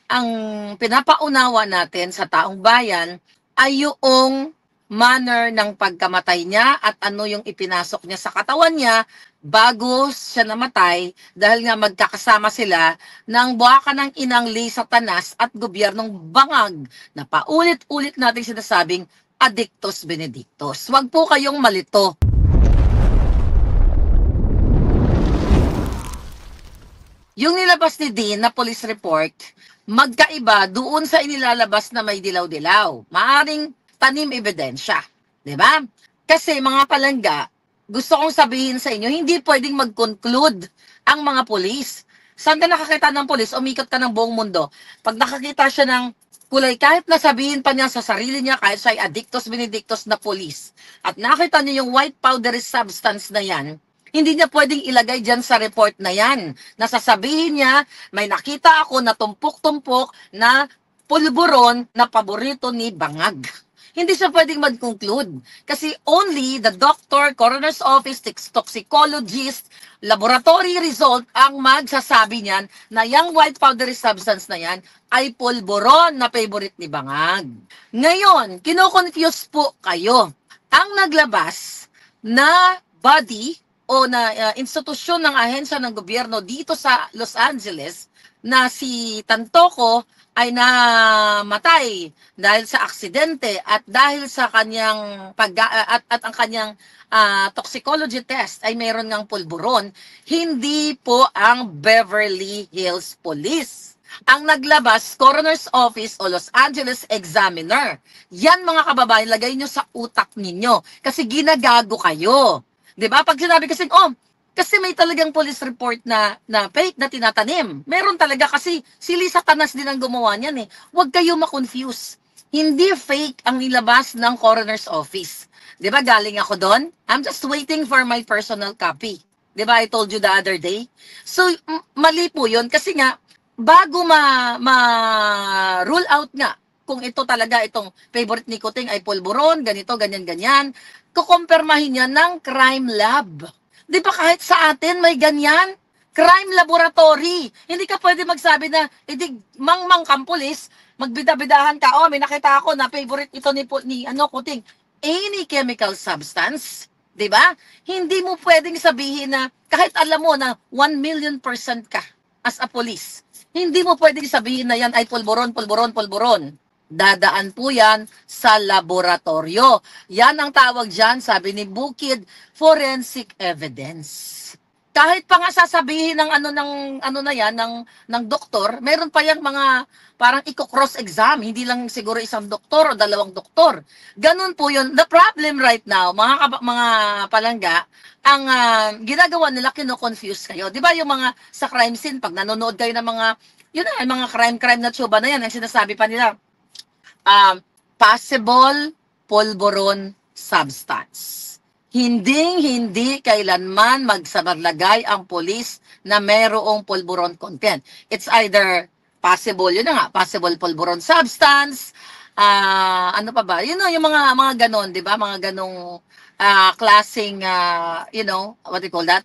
ang pinapaunawa natin sa taong bayan ay yung manner ng pagkamatay niya at ano yung ipinasok niya sa katawan niya bago siya namatay dahil nga magkakasama sila ng buwaka ng inangli Satanas at gobyernong bangag na paulit-ulit nating sinasabing Addictus Benedictus. Huwag po kayong malito. Yung nilabas ni Dean na police report, magkaiba doon sa inilalabas na may dilaw-dilaw. Maaring tanim ebidensya. Diba? Kasi mga palangga, gusto kong sabihin sa inyo, hindi pwedeng mag-conclude ang mga polis. Saan ka nakakita ng polis? Umikot ka ng buong mundo. Pag nakakita siya ng kulay, kahit nasabihin pa niya sa sarili niya, kahit siya ay Addictus Benedictus na polis, at nakita niyo yung white powdery substance na yan, hindi niya pwedeng ilagay dyan sa report na yan. Nasasabihin niya, may nakita ako na tumpok-tumpok na pulburon na paborito ni Bangag. Hindi siya pwedeng mag-conclude. Kasi only the doctor, coroner's office, toxicologist, laboratory result ang magsasabi niyan na yung white powdery substance na yan ay pulburon na favorite ni Bangag. Ngayon, kino-confuse po kayo. Ang naglabas na body o na institusyon ng ahensya ng gobyerno dito sa Los Angeles na si Tantoco ay namatay dahil sa aksidente at dahil sa kanyang at ang kanyang toxicology test ay mayroon ng pulburon, hindi po ang Beverly Hills Police. Ang naglabas, Coroner's Office o Los Angeles Examiner. Yan mga kababayan, lagay nyo sa utak ninyo kasi ginagago kayo. 'Di ba? Pag sinabi kasi, kasi may talagang police report na fake na tinatanim. Meron talaga kasi si Lisa Tanas din ang gumawa niyan eh. Huwag kayo ma-confuse. Hindi fake ang nilabas ng coroner's office. 'Di ba? Galing ako doon. I'm just waiting for my personal copy. 'Di ba? I told you the other day. So mali po 'yon kasi nga bago ma-rule out nga kung ito talaga itong favorite ni Kuting ay pulburon, ganito, ganyan-ganyan, kukumpirmahin niya ng crime lab. Di ba kahit sa atin may ganyan? Crime laboratory. Hindi ka pwede magsabi na, mangmang kang pulis, magbida-bidahan ka, may nakita ako na favorite ito ni Kuting. Any chemical substance, di ba? Hindi mo pwedeng sabihin na, kahit alam mo na 1,000,000% ka as a police, hindi mo pwedeng sabihin na yan ay pulburon, pulburon, pulburon. Dadaan po yan sa laboratorio. Yan ang tawag dyan, sabi ni Bukid, forensic evidence. Kahit pa nga sasabihin ng na yan ng doktor, meron pa yang mga parang i-cross exam, hindi lang siguro isang doktor o dalawang doktor. Ganun po 'yun. The problem right now, mga palangga, ang ginagawa nila kino-confuse kayo. 'Di ba yung mga sa crime scene pag nanonood kayo ng mga mga crime na tsuba na yan, ang sinasabi pa nila, possible pulburon substance. Hindi kailanman magsabalagay ang pulis na mayroong pulburon content. It's either possible, yun na nga, possible pulburon substance, ano pa ba? Yung mga ganon, di ba? Mga ganong klaseng, what do you call that?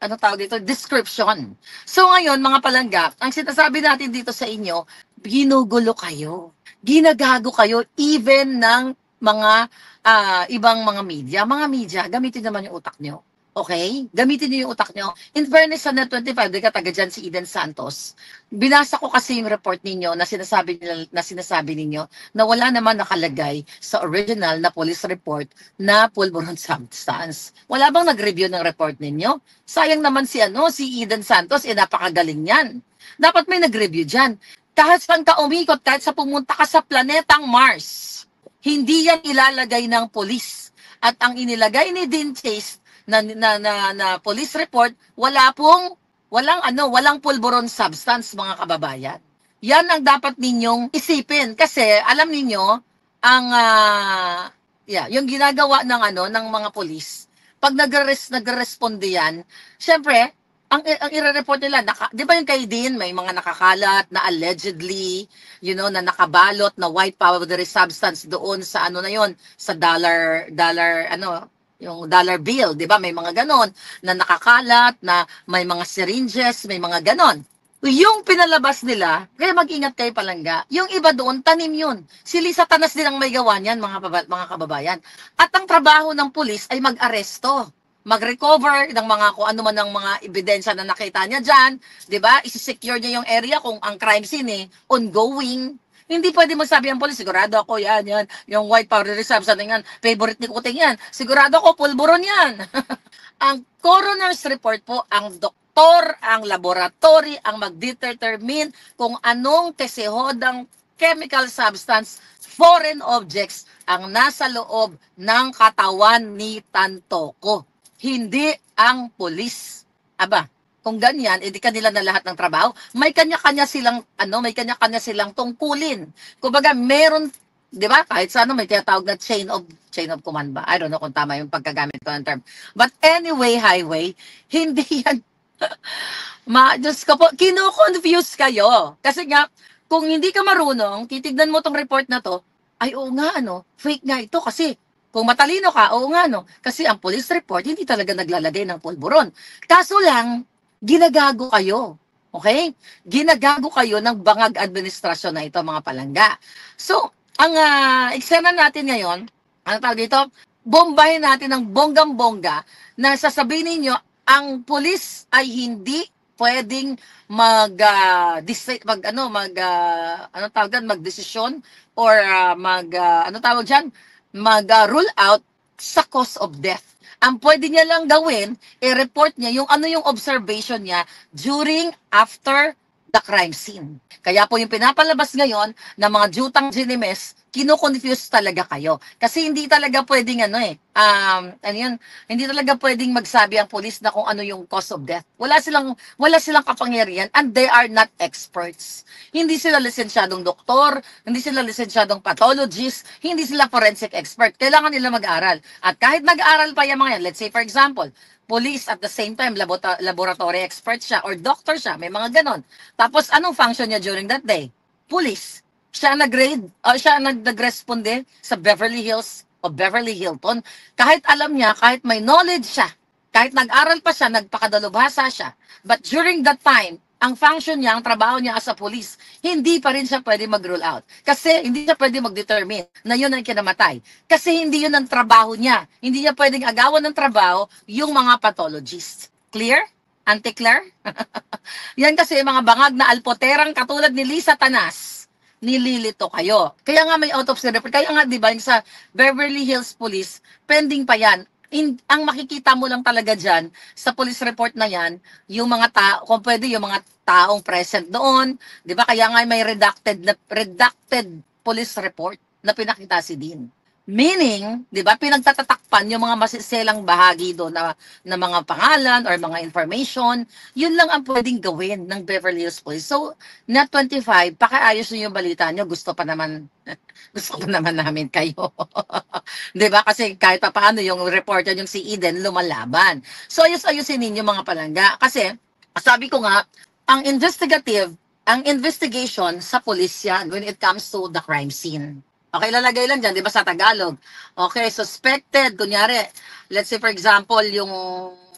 Ano tawag dito? Description. So ngayon, mga palangga, ang sinasabi natin dito sa inyo, ginugulo kayo. Ginagago kayo even ng mga ibang mga media. Mga media, gamitin naman yung utak nyo. Okay? Gamitin niyo yung utak nyo. In fairness sa Net25, di ka taga dyan si Eden Santos. Binasa ko kasi yung report ninyo na sinasabi ninyo na wala naman nakalagay sa original na police report na pulburon substance. Wala bang nag-review ng report ninyo? Sayang naman si Eden Santos, napakagaling yan. Dapat may nag-review dyan. Kahit saan ka umikot, kahit sa pumunta ka sa planetang Mars, hindi yan ilalagay ng polis. At ang inilagay ni Dean Chase na police report, walang pulburon substance, mga kababayan. Yan ang dapat ninyong isipin kasi alam ninyo ang yung ginagawa ng mga polis. Pag nagre-responde yan, syempre, ang ire-report nila, di ba yung kay Dean, may mga nakakalat na allegedly, na nakabalot na white powdery substance doon sa sa dollar, yung dollar bill, di ba? May mga ganon na nakakalat, na may mga syringes, may mga ganon. Yung pinalabas nila, kaya mag-ingat kayo palangga. Yung iba doon, tanim yun. Si Lisa Tanas din ang may gawa niyan, mga kababayan. At ang trabaho ng pulis ay mag-aresto, mag-recover ng mga kung ano man ng mga ebidensya na nakita niya dyan, di ba? Isi-secure niya yung area kung ang crime scene ongoing. Hindi pwede magsabi ang polis, sigurado ako yan, yung white powder reserve, sa yan, favorite ni Kuting yan, sigurado ako, pulburon yan. Ang coroner's report po, ang doktor, ang laboratory, ang magdetermine kung anong kesehodang chemical substance, foreign objects ang nasa loob ng katawan ni Tantoko. Hindi ang pulis. Aba, kung ganyan, edi kanila na lahat ng trabaho. May kanya-kanya silang may kanya-kanya silang tungkulin. Kumbaga, meron, 'di ba? Kahit sa may tinatawag na chain of command ba? I don't know kung tama yung pagkagamit ko ng term. But anyway, highway, hindi yan. Diyos ko po, kino-confuse kayo. Kasi nga, kung hindi ka marunong, titignan mo tong report na to, ay oo nga, fake nga ito kasi kung matalino ka, oo nga, kasi ang police report, hindi talaga naglalagay ng pulburon. Kaso lang, ginagago kayo. Okay? Ginagago kayo ng bangag administrasyon na ito, mga palangga. So, ang eksena natin ngayon, ano tawag dito? Bombahin natin ng bonggang-bongga na sasabihin ninyo, ang pulis ay hindi pwedeng magdesisyon or mag-rule out sa cause of death. Ang pwede niya lang gawin, i-report niya yung yung observation niya during, after the crime scene. Kaya po yung pinapalabas ngayon ng mga jutang ginimes, kino-confuse talaga kayo. Kasi hindi talaga pwedeng hindi talaga pwedeng magsabi ang pulis na kung ano yung cause of death. Wala silang kapangyarihan and they are not experts. Hindi sila lisensyadong doktor, hindi sila lisensyadong pathologist, hindi sila forensic expert. Kailangan nila mag-aral. At kahit nag-aral pa yung mga yan, let's say for example, police at the same time laboratory expert siya or doctor siya, may mga ganon. Tapos anong function niya during that day? Police. Siya nag-responde sa Beverly Hills o Beverly Hilton. Kahit alam niya, kahit may knowledge siya, kahit nag-aral pa siya, nagpakadalubhasa siya. But during that time, ang function niya, ang trabaho niya as a police, hindi pa rin siya pwede mag-rule out. Kasi hindi siya pwede mag-determine na yun ang kinamatay. Kasi hindi yun ang trabaho niya. Hindi niya pwedeng agawan ng trabaho yung mga pathologists. Clear? Anti-clear? Yan kasi mga bangag na alpoterang katulad ni Lisa Tanas. Nililito kayo. Kaya nga may autopsy report. Kaya nga, di ba, sa Beverly Hills Police, pending pa yan. Ang makikita mo lang talaga dyan, sa police report na yan, yung mga tao, kung pwede, yung mga taong present doon, di ba, kaya nga may redacted police report na pinakita si Dean. Meaning, di ba, pinagtatatakpan yung mga masiselang bahagi doon na mga pangalan or mga information, yun lang ang pwedeng gawin ng Beverly Hills Police. So, na 25, pakiayos nyo yung balita nyo, gusto pa naman namin kayo. Di ba? Kasi kahit pa paano yung reporter yung si Eden lumalaban. So, ayos-ayusin ninyo mga palangga. Kasi, sabi ko nga, ang investigation sa pulis yan when it comes to the crime scene. Okay, lalagay lang dyan, di ba, sa Tagalog. Okay, suspected, kunyari, let's say for example, yung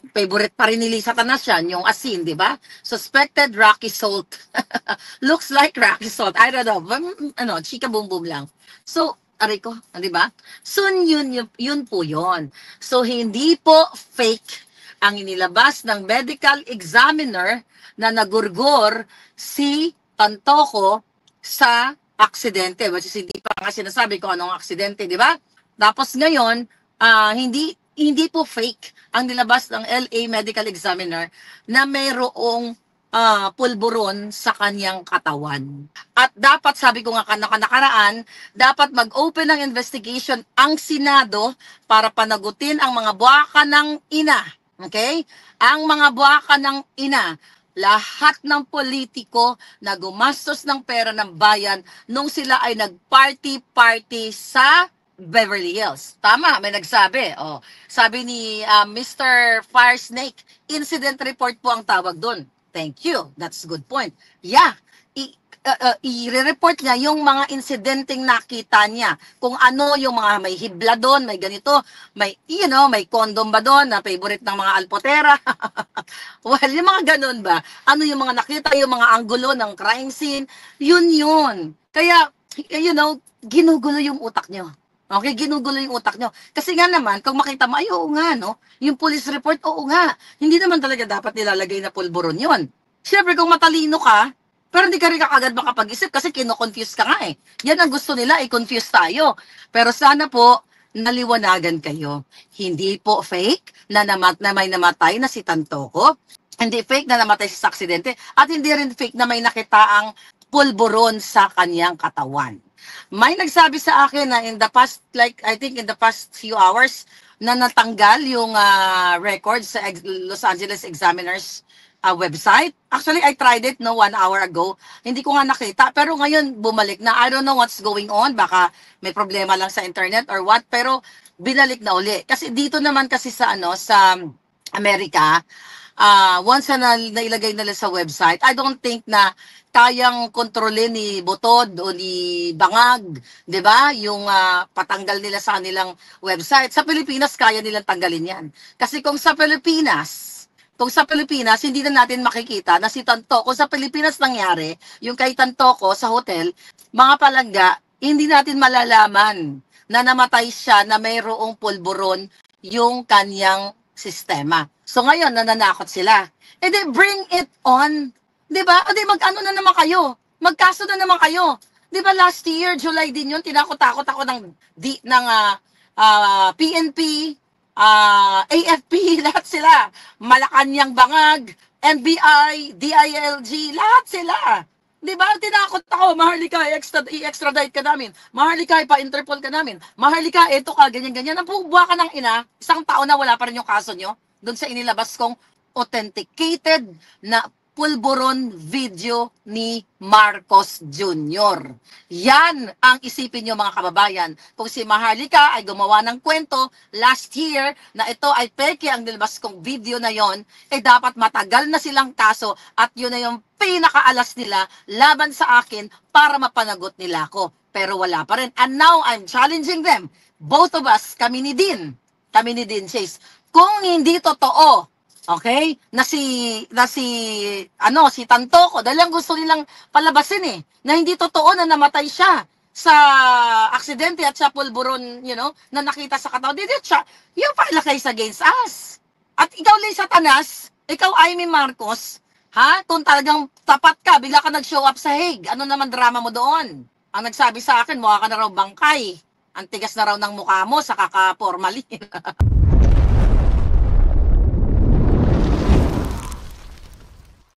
favorite pa rin ni Lisa Tanas yan, yung asin, di ba? Suspected rocky salt. Looks like rocky salt. I don't know, chika boom boom lang. So, aray ko, di ba? So, yun po yun. So, hindi po fake ang inilabas ng medical examiner na nagurgor si Tantoko sa aksidente, which is hindi pa nga sinasabi ko anong aksidente, di ba? Tapos ngayon, hindi po fake ang nilabas ng LA Medical Examiner na mayroong pulburon sa kanyang katawan. At dapat, sabi ko nga nakaraan, dapat mag-open ng investigation ang Senado para panagutin ang mga buwaka ng ina. Okay? Ang mga buwaka ng ina. Lahat ng politiko na gumastos ng pera ng bayan nung sila ay nag-party-party sa Beverly Hills. Tama, may nagsabi. Sabi ni Mr. Fire Snake, incident report po ang tawag doon. Thank you. That's a good point. Yeah, i-report niya yung mga insidenteng nakita niya. Kung ano yung mga may hibla doon, may ganito, may, may condom ba doon na favorite ng mga alpotera. Well, yung mga ganun ba? Ano yung mga nakita, yung mga anggulo ng crime scene, yun. Kaya, ginugulo yung utak nyo. Okay, ginugulo yung utak nyo. Kasi nga naman, kung makita mo, ay oo nga, no? Yung police report, oo nga. Hindi naman talaga dapat nilalagay na pulburon yun. Siyempre, kung matalino ka, pero hindi ka rin agad makapag-isip kasi kino-confuse ka nga eh. Yan ang gusto nila, i-confuse tayo. Pero sana po, naliwanagan kayo. Hindi po fake na may namatay na si Tantoco. Hindi fake na namatay sa aksidente. At hindi rin fake na may nakitaang pulburon sa kanyang katawan. May nagsabi sa akin na in the past, I think in the past few hours, na natanggal yung record sa Los Angeles Examiner's website. Actually, I tried it 1 hour ago. Hindi ko nga nakita. Pero ngayon, bumalik na. I don't know what's going on. Baka may problema lang sa internet or what. Pero binalik na uli. Kasi dito naman kasi sa Amerika, once na nailagay nila sa website, I don't think na kayang kontrolin ni Butod o ni Bangag, 'di ba? Yung patanggal nila sa kanilang website. Sa Pilipinas kaya nilang tanggalin 'yan. Kasi kung sa Pilipinas, hindi na natin makikita na si Tantoco, kung sa Pilipinas nangyari, yung kay Tantoco sa hotel, mga palangga, hindi natin malalaman na namatay siya na mayroong pulburon yung kanyang sistema. So ngayon, nananakot sila. E di, bring it on. Di ba? O di, mag-ano na naman kayo. Magkaso na naman kayo. Di ba last year, July din yun, tinakot-takot ako ng PNP, AFP, lahat sila. Malacanang Bangag, NBI, DILG, lahat sila. Di ba? Tinakot ako, Maharlika, i-extradite ka namin. Maharlika, pa-interpol ka namin. Maharlika, eto ka, ganyan-ganyan. Nabubuha ka ng ina, isang taon na wala pa rin yung kaso nyo. Doon sa inilabas kong authenticated na pulburon video ni Marcos Jr. Yan ang isipin nyo mga kababayan. Kung si Maharlika ay gumawa ng kwento last year na ito ay peke ang nilabas kong video na yon, dapat matagal na silang kaso at yun na yung pinakaalas nila laban sa akin para mapanagot nila ako. Pero wala pa rin. And now I'm challenging them. Both of us, kami ni Dean Chase. Kung hindi totoo, okay, si Tantoco, dahil ang gusto nilang palabasin na hindi totoo na namatay siya sa aksidente at sa pulburon, na nakita sa katawan. You file a case against us. At ikaw, Lay Satanas, ikaw, Amy Marcos, kung talagang tapat ka, bigla ka nag-show up sa Hague, ano naman drama mo doon? Ang nagsabi sa akin, mukha ka na raw bangkay. Ang tigas na raw ng mukha mo sa kaka-formalin.